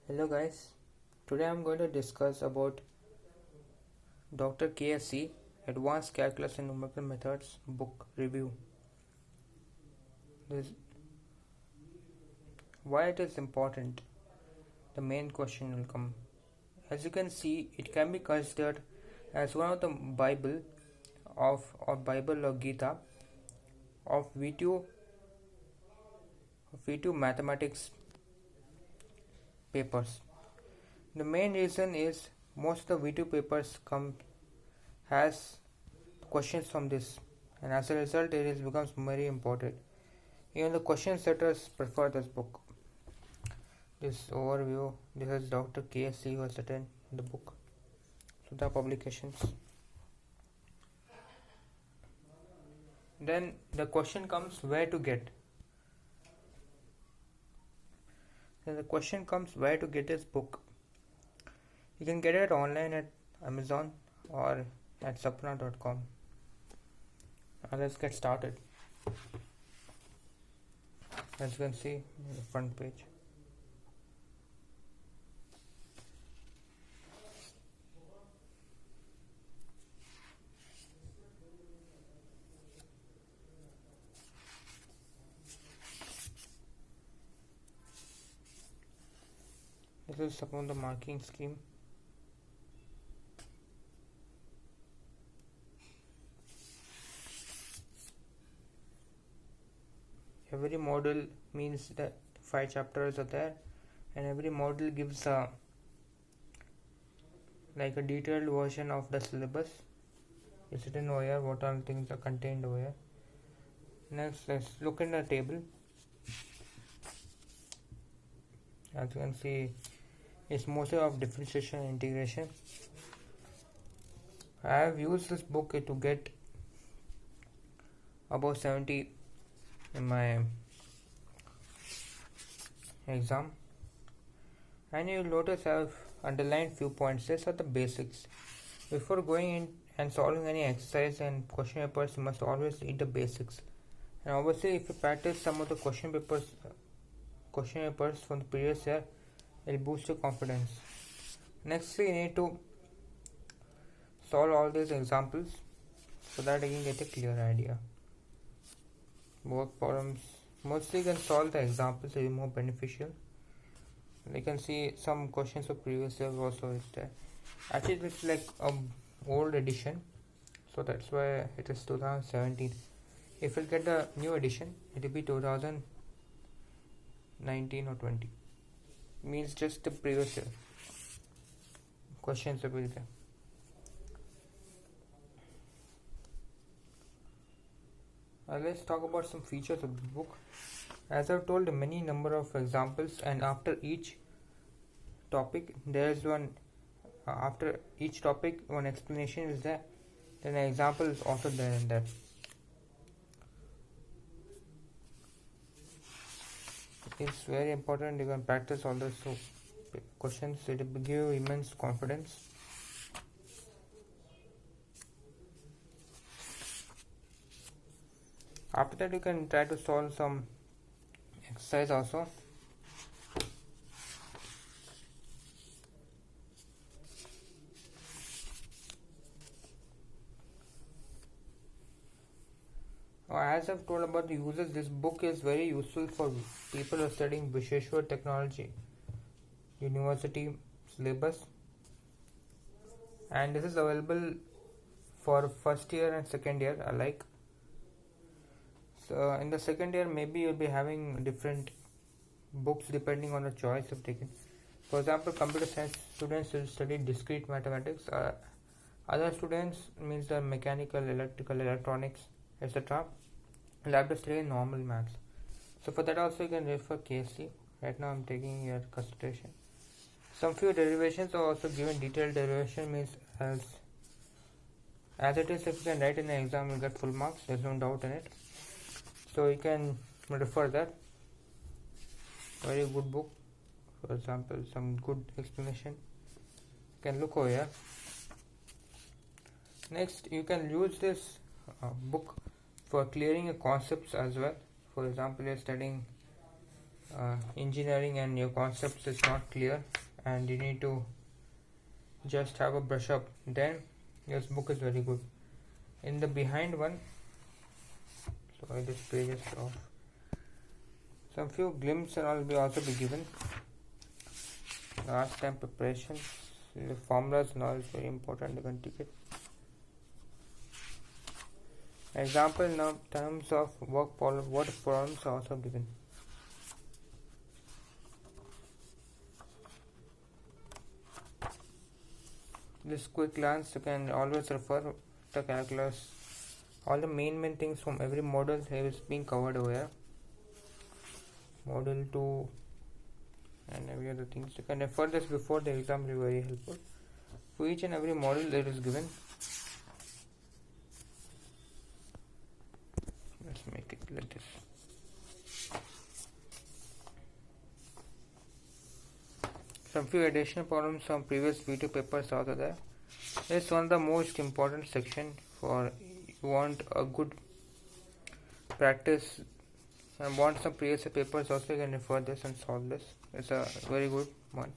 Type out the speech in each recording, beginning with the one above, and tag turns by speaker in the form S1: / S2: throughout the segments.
S1: Hello guys, today I'm going to discuss about Dr. KSC Advanced Calculus and Numerical Methods book review. This, why it is important? The main question will come. As you can see, it can be considered as one of the Bible or Gita of V2 mathematics papers. The main reason is most of the V2 papers has questions from this, and as a result it becomes very important. Even the question setters prefer this book. This overview, this is Dr. KSC who has written the book. So the publications. Then the question comes where to get. Then the question comes where to get this book. You can get it online at Amazon or at sapna.com. Now let's get started. As you can see on the front page. This is upon the marking scheme. Every module means that 5 chapters are there, and every module gives a detailed version of the syllabus. It's written over here, what all things are contained over here. Next, let's look in the table. As you can see, it's mostly of differentiation and integration. I have used this book to get above 70 in my exam, and you'll notice I've underlined few points. These are the basics. Before going in and solving any exercise and question papers, you must always read the basics. And obviously, if you practice some of the question papers from the previous year, it'll boost your confidence. Next, you need to solve all these examples so that you can get a clear idea. Work problems, mostly you can solve the examples, it will be more beneficial. You can see some questions of previous year also is there. Actually, it's like an old edition, so that's why it is 2017. If you get the new edition, it will be 2019 or 20. Means just the previous year questions will be there. Let's talk about some features of the book. As I've told, many number of examples, and after each topic there is one after each topic one explanation is there, then an example is also there in that. It's very important you can practice all those questions. It will give you immense confidence. After that, you can try to solve some exercise also. As I've told about the users, this book is very useful for people who are studying Visheshwar Technology University syllabus, and this is available for first year and second year alike. So in the second year, maybe you'll be having different books depending on the choice you've taken. For example, computer science students will study discrete mathematics. Other students means the mechanical, electrical, electronics, etc. will have to study normal maths. So for that also you can refer KSC. Right now I'm taking your consideration. Some few derivations are also given. Detailed derivation means as it is, if you can write in the exam, you'll get full marks. There's no doubt in it. So you can refer that. Very good book. For example, some good explanation. You can look over here. Next, you can use this book for clearing your concepts as well. For example, you're studying engineering and your concepts is not clear and you need to just have a brush up, then this book is very good. In the behind one, sorry, this page is off. Some few glimpses and all will also be given. Last time preparation, the formulas and all is very important. You can take it. Example now terms of work problem, what problems are also given. This quick glance you can always refer the calculus. All the main things from every model is being covered over here. Model 2 and every other things. You can refer this before the exam, will be very helpful. For each and every model that is given. Let's make it like this. Some few additional problems from previous video papers are there. This is one of the most important section for you want a good practice and want some previous papers also. You can refer this and solve this. It's a very good one.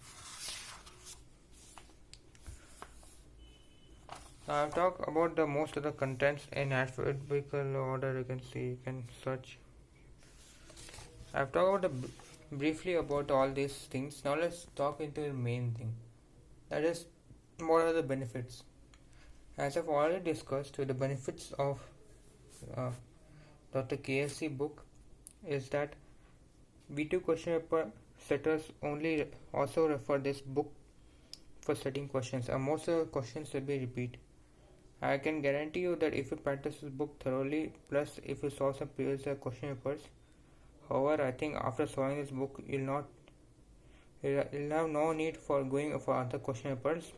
S1: Now I'll talk about the most of the contents in alphabetical order. You can see, you can search. I've talked about briefly about all these things. Now let's talk into the main thing. That is, what are the benefits? As I've already discussed, the benefits of Dr. KSC book is that V2 question paper setters only also refer this book for setting questions, and most of the questions will be repeat. I can guarantee you that if you practice this book thoroughly, plus if you solve some previous question papers, however, I think after solving this book, you'll have no need for going for other question papers.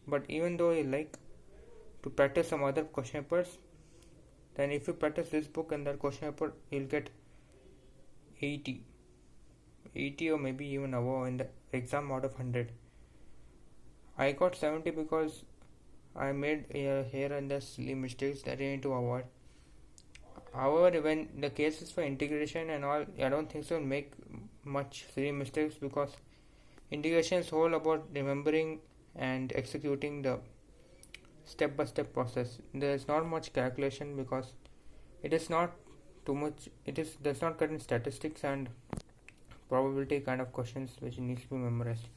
S1: But even though you like to practice some other question papers, then if you practice this book and that question paper, you'll get 80 or maybe even above in the exam out of 100. I got 70 because I made here and there silly mistakes that I need to avoid. However, when the case is for integration and all, I don't think so make much silly mistakes, because integration is all about remembering and executing the step-by-step process. There is not much calculation because it is not too much. Does not cut in statistics and probability kind of questions which needs to be memorized.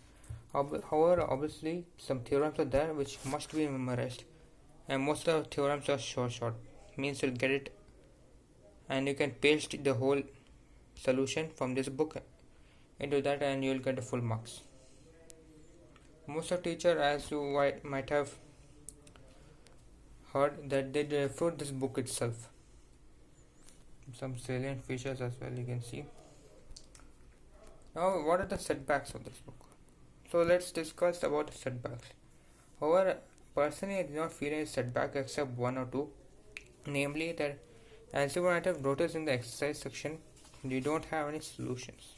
S1: However, obviously some theorems are there which must be memorized, and most of the theorems are short. Means you'll get it and you can paste the whole solution from this book into that and you will get the full marks. Most of teacher, as you might have heard, that they refer this book itself. Some salient features as well you can see. Now, what are the setbacks of this book? So let's discuss about the setbacks. However, personally I do not feel any setback except one or two, namely that as you might have noticed in the exercise section, we don't have any solutions,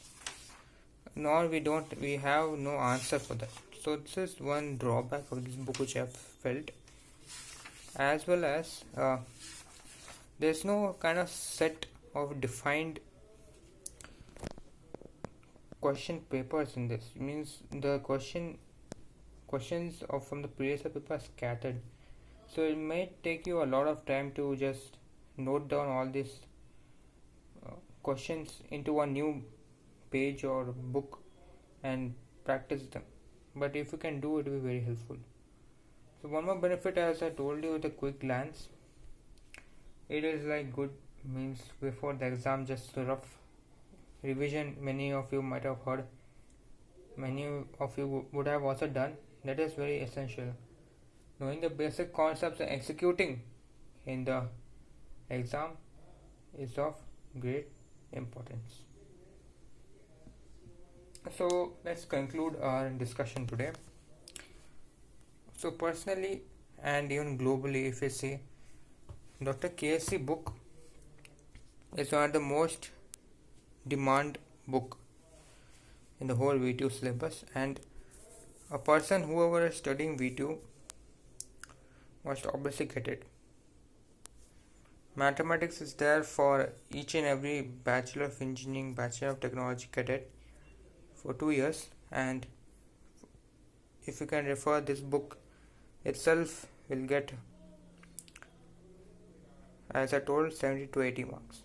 S1: nor we have no answer for that. So this is one drawback of this book which I have felt, as well as there's no kind of set of defined question papers in this. It means the questions from the previous paper are scattered, so it may take you a lot of time to just note down all these questions into one new page or book and practice them. But if you can do it, will be very helpful. So one more benefit, as I told you with a quick glance, it is like good, means before the exam just a rough revision. Many of you might have heard, many of you would have also done. That is very essential. Knowing the basic concepts and executing in the exam is of great importance. So let's conclude our discussion today. So personally and even globally, if you see, Dr. KSC book is one of the most demand book in the whole V2 syllabus, and a person whoever is studying V2 must obviously get it. Mathematics is there for each and every Bachelor of Engineering, Bachelor of Technology cadet for 2 years, and if you can refer this book itself will get, as I told, 70 to 80 marks.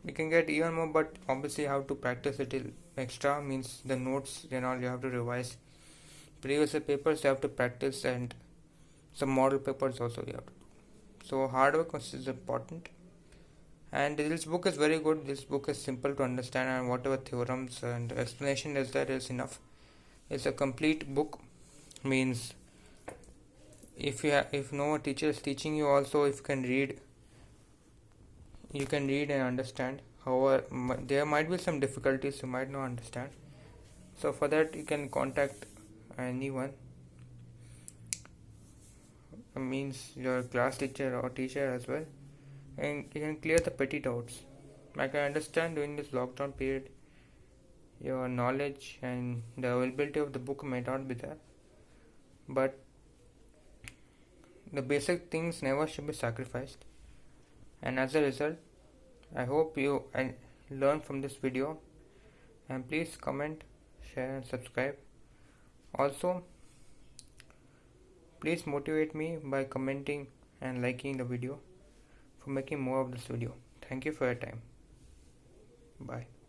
S1: You can get even more, but obviously you have to practice it extra, means the notes and all you have to revise. Previous papers you have to practice, and some model papers also you have to do. So hard work is important. And this book is very good. This book is simple to understand, and whatever theorems and explanation is there is enough. It's a complete book, means if no teacher is teaching you, also if you can read, you can read and understand. However, there might be some difficulties you might not understand, so for that you can contact anyone, means your class teacher or teacher as well, and you can clear the petty doubts. Like I understand, during this lockdown period your knowledge and the availability of the book may not be there, but the basic things never should be sacrificed. And as a result, I hope you learn from this video, and please comment, share and subscribe. Also, please motivate me by commenting and liking the video for making more of this video. Thank you for your time. Bye.